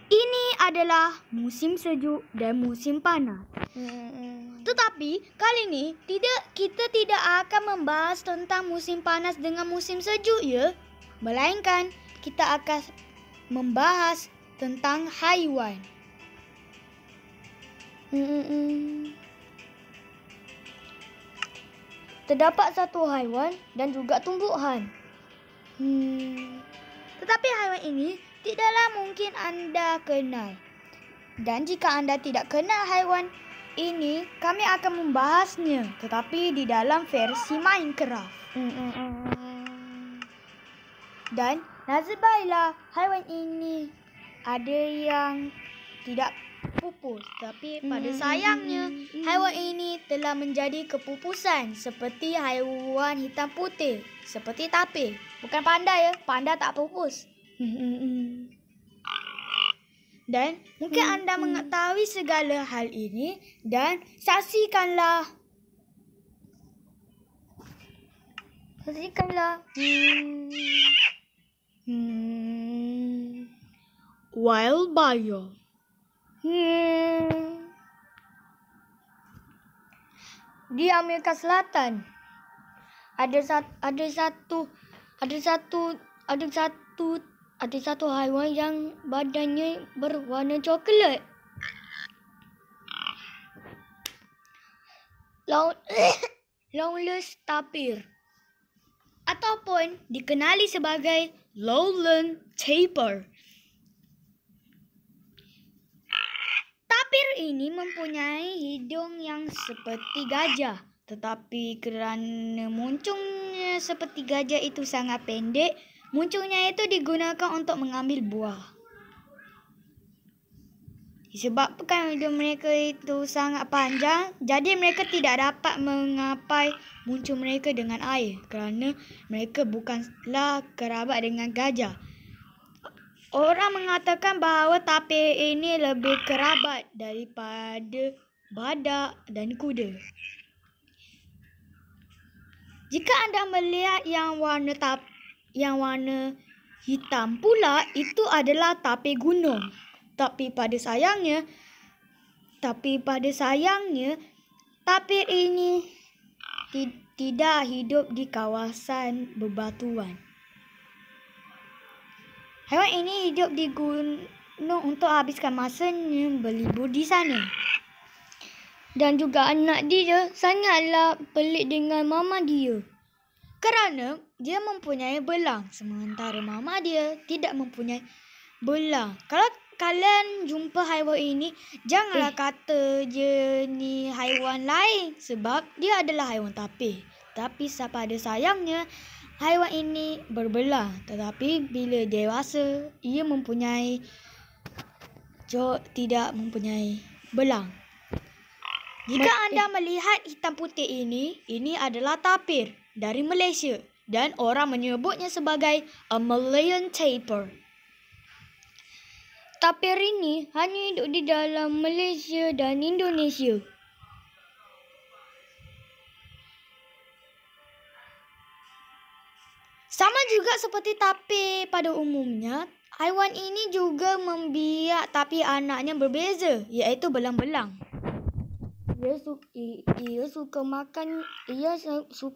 Ini adalah musim sejuk dan musim panas. Tetapi kali ini kita tidak akan membahas tentang musim panas dengan musim sejuk ya. Melainkan kita akan membahas tentang haiwan. Terdapat satu haiwan dan juga tumbuhan. Tetapi haiwan ini tidaklah mungkin anda kenal. Dan jika anda tidak kenal haiwan ini, kami akan membahasnya, tetapi di dalam versi Minecraft. Dan nasib baiklah haiwan ini ada yang tidak pupus, tapi pada sayangnya haiwan ini telah menjadi kepupusan seperti haiwan hitam putih, seperti tapir. Bukan panda ya, panda tak pupus. Dan mungkin anda mengetahui segala hal ini dan saksikanlah. Wild Bio. Di Amerika Selatan ada satu haiwan yang badannya berwarna coklat. Longless tapir ataupun dikenali sebagai lowland tapir. Tapir ini mempunyai hidung yang seperti gajah, tetapi kerana muncungnya seperti gajah itu sangat pendek, muncungnya itu digunakan untuk mengambil buah. Disebabkan hidung mereka itu sangat panjang, jadi mereka tidak dapat mengapai muncung mereka dengan air kerana mereka bukanlah kerabat dengan gajah. Orang mengatakan bahawa tapir ini lebih kerabat daripada badak dan kuda. Jika anda melihat yang warna hitam pula, itu adalah tapir gunung. Tapi pada sayangnya tapir ini tidak hidup di kawasan bebatuan. Haiwan ini hidup di gunung untuk habiskan masanya berlibur di sana. Dan juga anak dia sangatlah pelik dengan mama dia, kerana dia mempunyai belang sementara mama dia tidak mempunyai belang. Kalau kalian jumpa haiwan ini, janganlah kata je ni haiwan lain sebab dia adalah haiwan tapir. Tapi pada sayangnya haiwan ini berbelang, tetapi bila dewasa ia tidak mempunyai belang. Jika anda melihat hitam putih ini adalah tapir dari Malaysia dan orang menyebutnya sebagai a Malayan tapir. Tapir ini hanya hidup di dalam Malaysia dan Indonesia. Sama juga seperti tapir pada umumnya, haiwan ini juga membiak tapi anaknya berbeza, iaitu belang-belang. Ia suka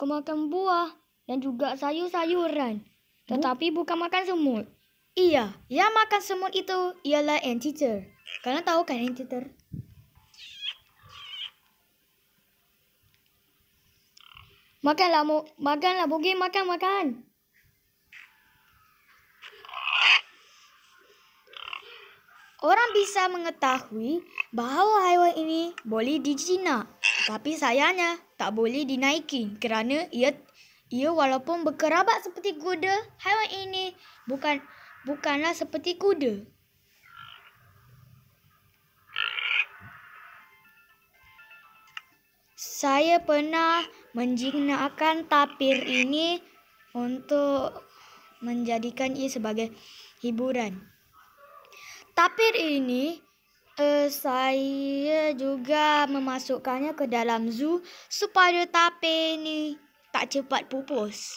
makan buah dan juga sayur-sayuran, tetapi bukan makan semut. Ia makan semut itu ialah anteater. Kalian tahu kan anteater? Makanlah Bogi, makan. Orang bisa mengetahui bahawa haiwan ini boleh dijinak, tapi sayangnya tak boleh dinaiki kerana ia walaupun berkerabat seperti kuda, haiwan ini bukanlah seperti kuda. Saya pernah menjinakkan tapir ini untuk menjadikan ia sebagai hiburan. Tapir ini saya juga memasukkannya ke dalam zoo supaya tapir ini tak cepat pupus.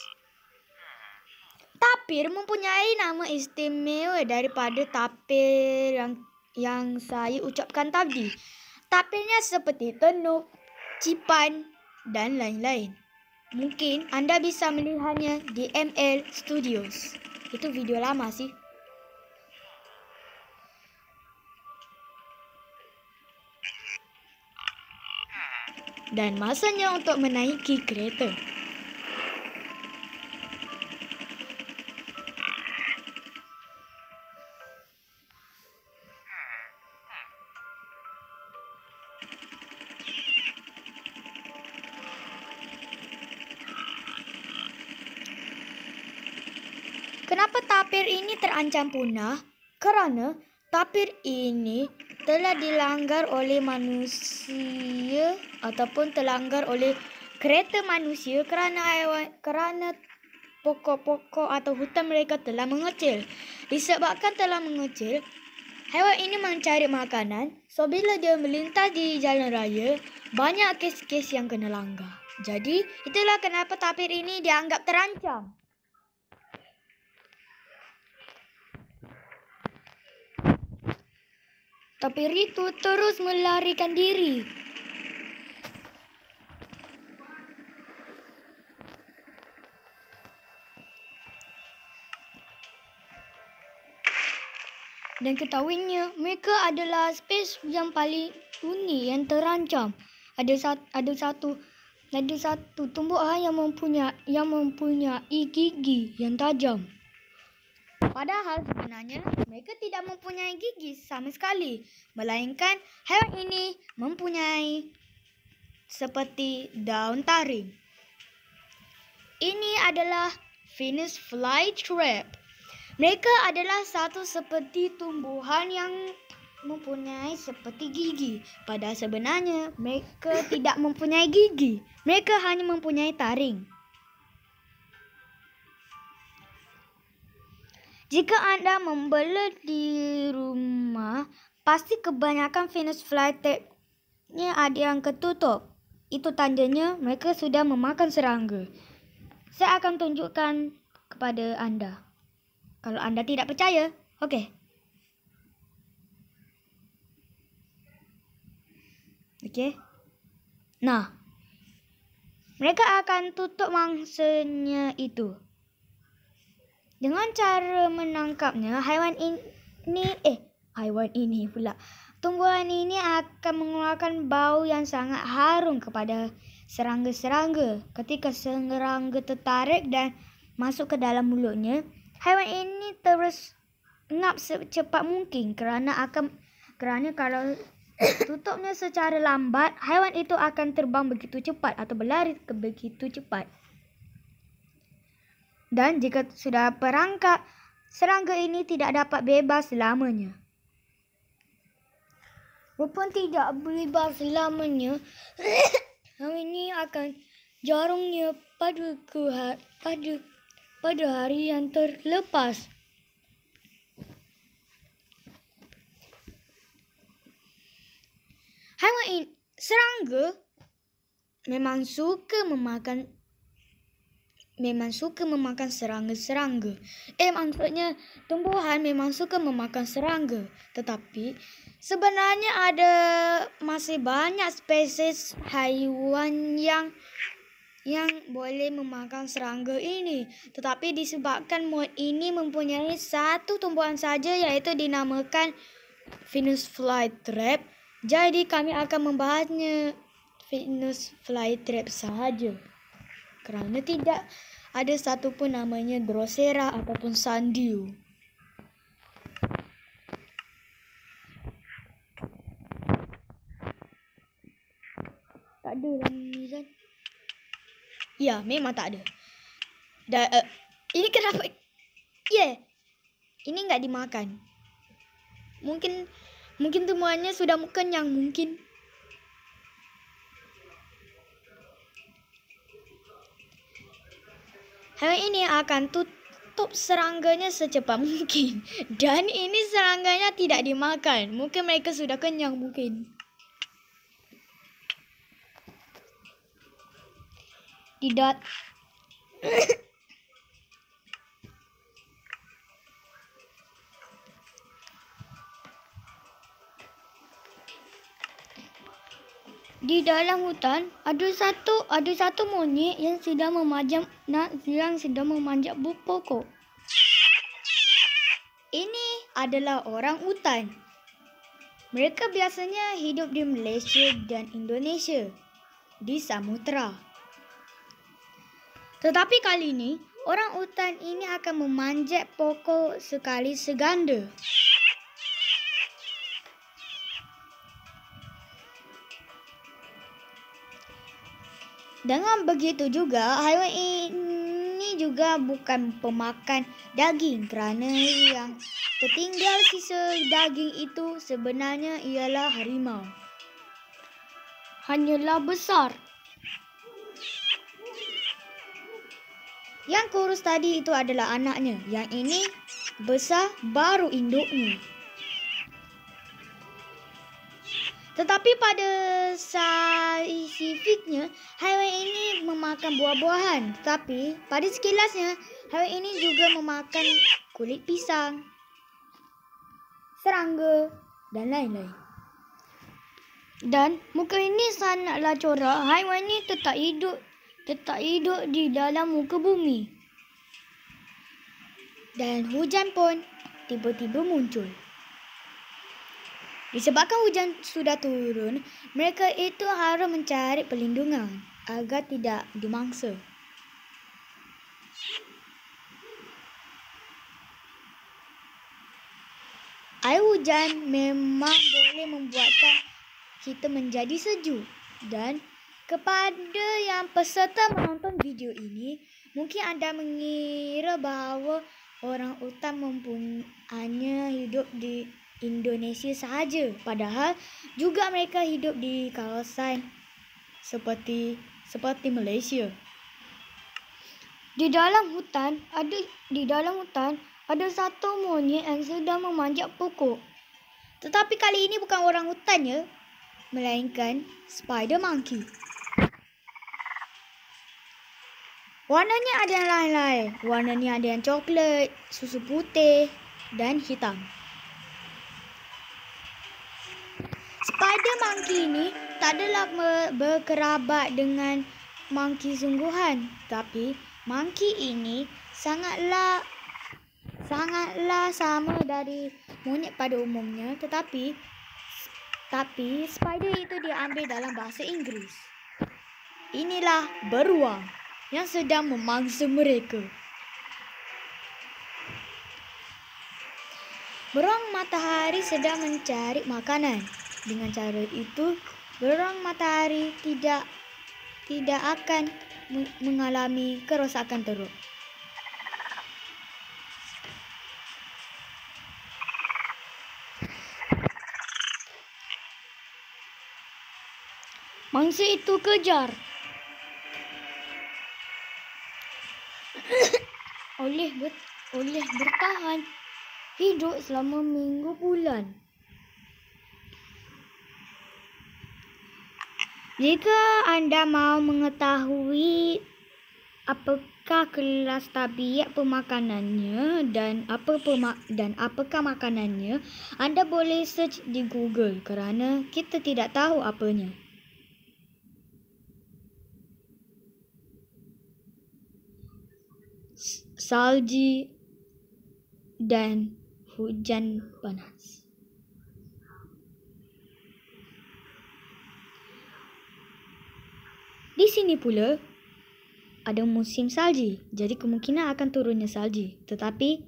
Tapir mempunyai nama istimewa daripada tapir yang saya ucapkan tadi. Tapirnya seperti tenuk, cipan dan lain-lain. Mungkin anda bisa melihatnya di ML Studios. Itu video lama sih. Dan masanya untuk menaiki kereta. Kenapa tapir ini terancam punah? Kerana tapir ini telah dilanggar oleh manusia ataupun terlanggar oleh kereta manusia kerana pokok-pokok atau hutan mereka telah mengecil. Disebabkan telah mengecil, haiwan ini mencari makanan. So, bila dia melintas di jalan raya, banyak kes-kes yang kena langgar. Jadi, itulah kenapa tapir ini dianggap terancam. Tapir itu terus melarikan diri. Dan ketahuinya, mereka adalah spesies yang paling unik yang terancam. Ada satu tumbuhan yang mempunyai gigi yang tajam. Padahal sebenarnya mereka tidak mempunyai gigi sama sekali, melainkan haiwan ini mempunyai seperti daun taring. Ini adalah Venus flytrap. Mereka adalah satu seperti tumbuhan yang mempunyai seperti gigi. Padahal sebenarnya mereka tidak mempunyai gigi. Mereka hanya mempunyai taring. Jika anda membelah di rumah, pasti kebanyakan Venus flytrapnya ada yang ketutup. Itu tandanya mereka sudah memakan serangga. Saya akan tunjukkan kepada anda. Kalau anda tidak percaya, okey. Okey. Nah, mereka akan tutup mangsanya itu. Dengan cara menangkapnya, tumbuhan ini akan mengeluarkan bau yang sangat harum kepada serangga-serangga. Ketika serangga tertarik dan masuk ke dalam mulutnya, haiwan ini terus ngap secepat mungkin kerana kalau tutupnya secara lambat, haiwan itu akan terbang begitu cepat atau berlari begitu cepat. Dan jika sudah perangkap, serangga ini tidak dapat bebas selamanya. Walaupun tidak bebas selamanya, haiwan ini akan jarungnya pada hari yang terlepas. Serangga memang suka memakan serangga-serangga. Maksudnya tumbuhan memang suka memakan serangga. Tetapi sebenarnya masih banyak spesies haiwan yang boleh memakan serangga ini. Tetapi disebabkan mod ini mempunyai satu tumbuhan saja, iaitu dinamakan Venus flytrap. Jadi kami akan membahasnya Venus flytrap sahaja. Kerana tidak ada satu pun namanya Drosera ataupun Sandiu. Tak ada dalam ni kan? Ya, memang tak ada. Ini kenapa? Ini enggak dimakan. Mungkin tumbuhannya sudah kenyang mungkin. Haiwan ini akan tutup serangganya secepat mungkin. Dan ini serangganya tidak dimakan. Mungkin mereka sudah kenyang mungkin. Di dalam hutan ada satu monyet yang sedang memanjat pokok. Ini adalah orang utan. Mereka biasanya hidup di Malaysia dan Indonesia di samudera. Tetapi kali ini orang utan ini akan memanjat pokok sekali seganda. Dengan begitu juga, haiwan ini juga bukan pemakan daging kerana yang tertinggal sisa daging itu sebenarnya ialah harimau. Hanyalah besar. Yang kurus tadi itu adalah anaknya. Yang ini besar baru induknya. Tetapi pada spesifiknya, haiwan ini memakan buah-buahan. Tetapi pada sekilasnya, haiwan ini juga memakan kulit pisang, serangga dan lain-lain. Dan muka ini sangatlah corak. Haiwan ini tetap hidup di dalam muka bumi. Dan hujan pun tiba-tiba muncul. Disebabkan hujan sudah turun, mereka itu harus mencari perlindungan agar tidak dimangsa. Air hujan memang boleh membuatkan kita menjadi sejuk. Dan kepada yang peserta menonton video ini, mungkin anda mengira bahawa orang utan hanya hidup di Indonesia sahaja, padahal juga mereka hidup di kawasan seperti Malaysia. Di dalam hutan ada satu monyet yang sedang memanjat pokok. Tetapi kali ini bukan orang hutannya, melainkan spider monkey. Warnanya ada yang lain-lain. Warnanya ada yang coklat, susu putih dan hitam. Spider monkey ini tak adalah berkerabat dengan monkey sungguhan, tapi monkey ini sangatlah sama dari monyet pada umumnya, tetapi spider itu diambil dalam bahasa Inggeris. Inilah beruang yang sedang memangsa mereka. Beruang matahari sedang mencari makanan. Dengan cara itu, beruang matahari tidak akan mengalami kerosakan teruk. Mangsa itu kejar oleh bertahan hidup selama minggu bulan. Jika anda mahu mengetahui apakah kelas tabiat pemakanannya dan apakah makanannya, anda boleh search di Google kerana kita tidak tahu apanya. Salji dan hujan panas. Di sini pula ada musim salji, jadi kemungkinan akan turunnya salji. Tetapi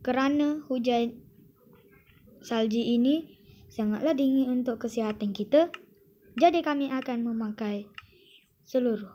kerana hujan salji ini sangatlah dingin untuk kesihatan kita, jadi kami akan memakai seluruh.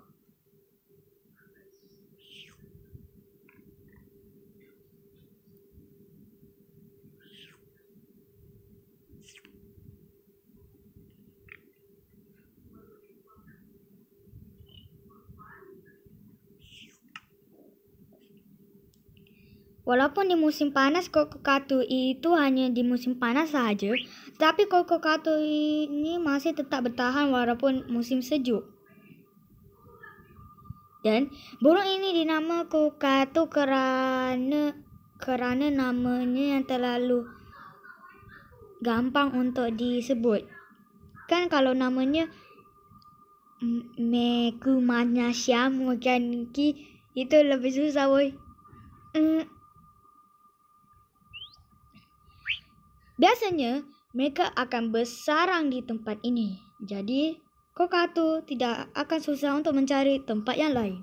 Walaupun di musim panas kokokatu itu hanya di musim panas sahaja, tetapi kokokatu ini masih tetap bertahan walaupun musim sejuk. Dan burung ini dinama kokokatu kerana namanya yang terlalu gampang untuk disebut. Kan kalau namanya Mekumanyasyam makan ki itu lebih susah boy. Biasanya mereka akan bersarang di tempat ini. Jadi kokatu tidak akan susah untuk mencari tempat yang lain.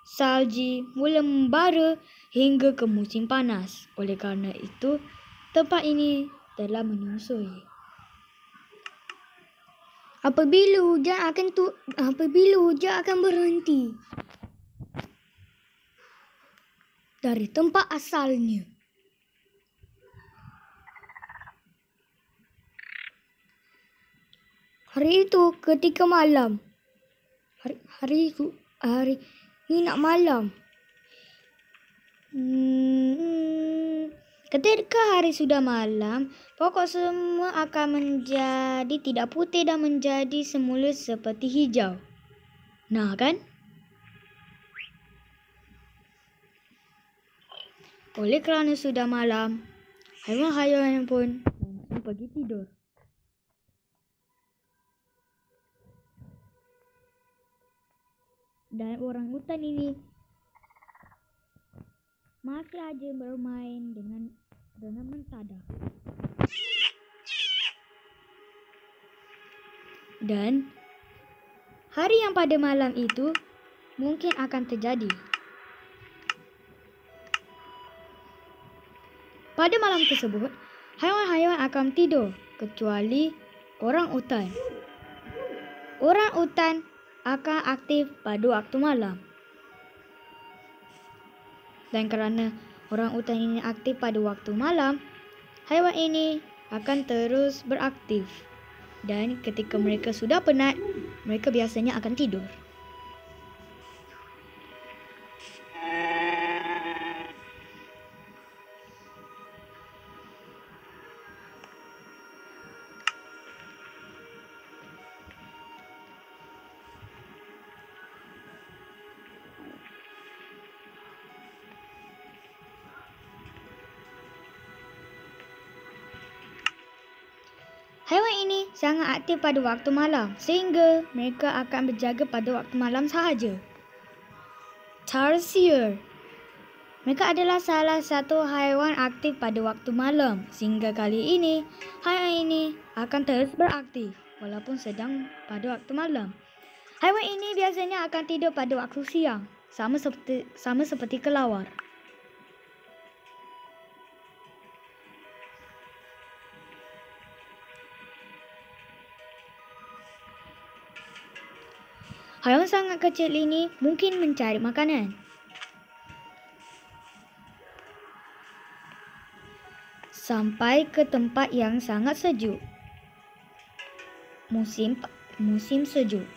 Salji mula membara hingga ke musim panas. Oleh kerana itu, tempat ini telah menyusui. Apabila hujan akan berhenti dari tempat asalnya. Hari itu ketika malam. Hari ini nak malam. Ketika hari sudah malam, pokok semua akan menjadi tidak putih dan menjadi semula seperti hijau. Nah kan? Oleh kerana sudah malam, haiwan-haiwan pun pergi tidur. Dan orang hutan ini masih aja bermain dengan mentadak. Dan hari yang pada malam itu mungkin akan terjadi. Pada malam tersebut, haiwan-haiwan akan tidur kecuali orang utan. Orang utan akan aktif pada waktu malam. Dan kerana orang utan ini aktif pada waktu malam, haiwan ini akan terus beraktif. Dan ketika mereka sudah penat, mereka biasanya akan tidur. Haiwan ini sangat aktif pada waktu malam sehingga mereka akan berjaga pada waktu malam sahaja. Tarsier. Mereka adalah salah satu haiwan aktif pada waktu malam sehingga kali ini haiwan ini akan terus beraktif walaupun sedang pada waktu malam. Haiwan ini biasanya akan tidur pada waktu siang sama seperti kelawar. Haiwan sangat kecil ini mungkin mencari makanan. Sampai ke tempat yang sangat sejuk. Musim sejuk.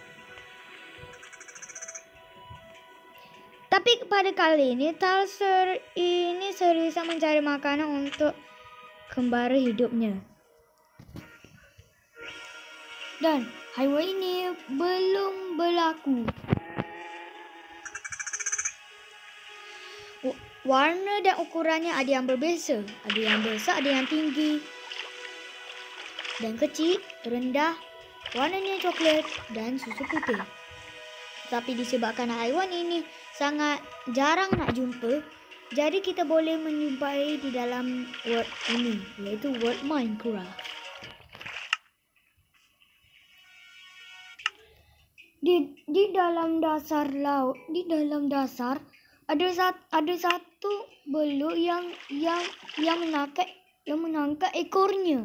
Tapi pada kali ini, Tarsier ini serius mencari makanan untuk kembali hidupnya. Dan haiwan ini belum berlaku. Warna dan ukurannya ada yang berbeza. Ada yang besar, ada yang tinggi dan kecil, rendah, warnanya coklat dan susu putih. Tapi disebabkan haiwan ini sangat jarang nak jumpa, jadi kita boleh menjumpai di dalam world ini, iaitu world Minecraft. Di dalam dasar laut, di dalam dasar ada satu belut yang menangkap ekornya.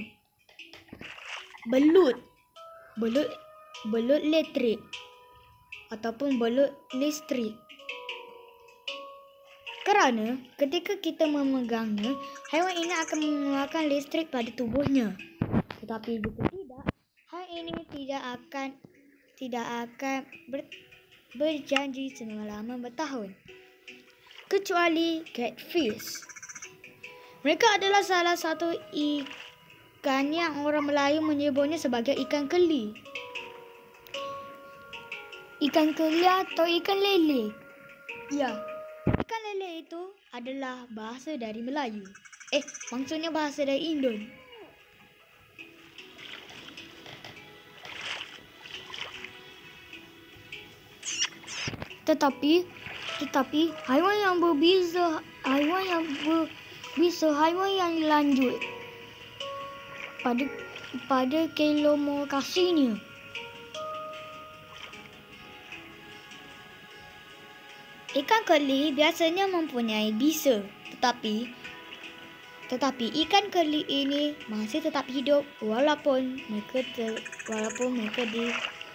Belut elektrik ataupun belut listrik. Kerana ketika kita memegangnya, haiwan ini akan mengeluarkan listrik pada tubuhnya. Tetapi jika tidak, haiwan ini tidak akan berjanji selama bertahun. Kecuali catfish. Mereka adalah salah satu ikan yang orang Melayu menyebutnya sebagai ikan keli. Ikan keli atau ikan lele. Ya, ikan lele itu adalah bahasa dari Melayu. Maksudnya bahasa dari Indon. Tetapi haiwan yang berbeza, haiwan yang lanjut pada kelomokasinya. Ikan keli biasanya mempunyai bisa, tetapi ikan keli ini masih tetap hidup walaupun mereka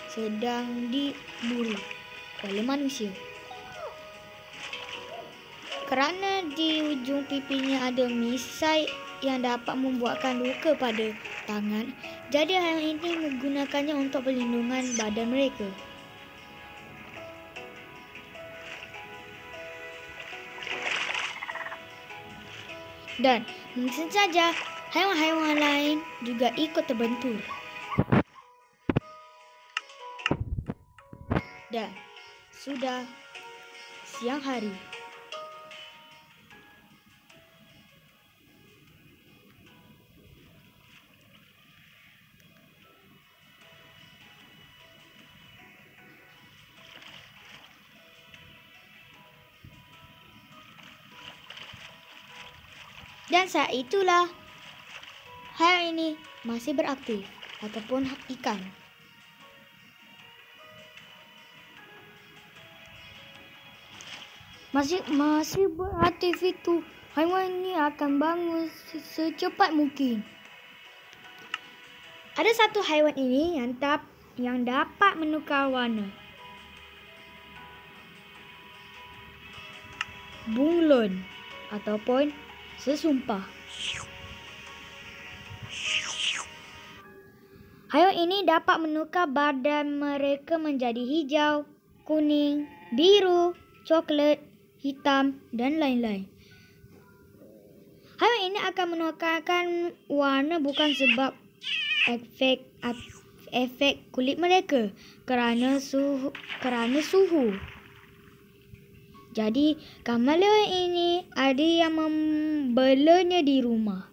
sedang diburu oleh manusia. Kerana di ujung pipinya ada misai yang dapat membuatkan luka pada tangan, jadi haiwan ini menggunakannya untuk perlindungan badan mereka. Dan mungkin saja haiwan-haiwan lain juga ikut terbentur. Dan sudah siang hari. Dan saat itulah haiwan ini masih beraktif ataupun ikan. Masih beraktif itu, haiwan ini akan bangun secepat mungkin. Ada satu haiwan ini yang dapat menukar warna. Bunglon ataupun sesumpah. Haiwan ini dapat menukar badan mereka menjadi hijau, kuning, biru, coklat, hitam, dan lain-lain. Haiwan ini akan menukarkan warna bukan sebab efek kulit mereka, kerana suhu. Jadi, kameleon ini ada yang membelanya di rumah.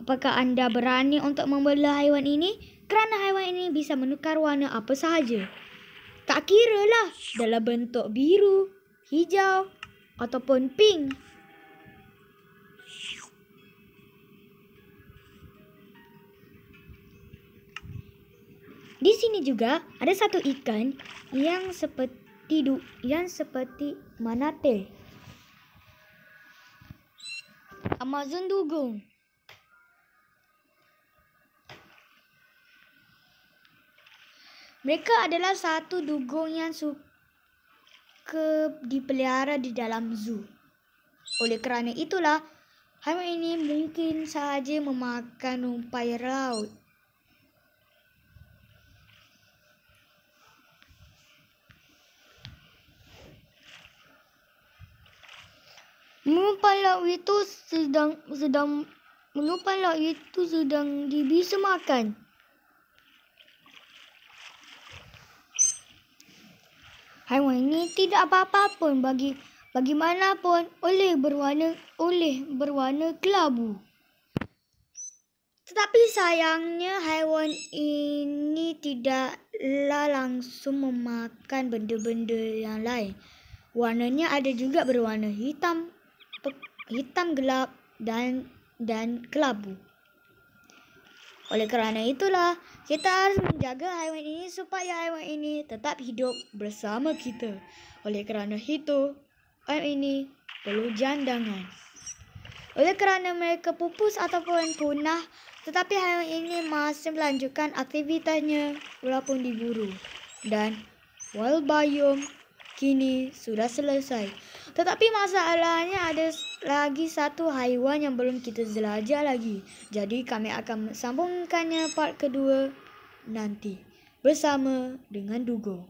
Apakah anda berani untuk membela haiwan ini? Kerana haiwan ini bisa menukar warna apa sahaja. Tak kira lah dalam bentuk biru, hijau ataupun pink. Di sini juga ada satu ikan yang seperti manatee. Amazon dugong. Mereka adalah satu dugong yang suka dipelihara di dalam zoo. Oleh kerana itulah, haiwan ini mungkin sahaja memakan umpayar laut. Umpan laut itu sedang bisa makan. Haiwan ini tidak apa-apa pun bagaimanapun oleh berwarna kelabu. Tetapi sayangnya haiwan ini tidaklah langsung memakan benda-benda yang lain. Warnanya ada juga berwarna hitam gelap dan kelabu. Oleh kerana itulah, kita harus menjaga haiwan ini supaya haiwan ini tetap hidup bersama kita. Oleh kerana itu, haiwan ini perlu jandangan. Oleh kerana mereka pupus ataupun punah, tetapi haiwan ini masih melanjutkan aktivitasnya walaupun diburu. Dan wild biome kini sudah selesai. Tetapi masalahnya ada lagi satu haiwan yang belum kita jelajah lagi. Jadi kami akan sambungkannya part kedua nanti bersama dengan dugong.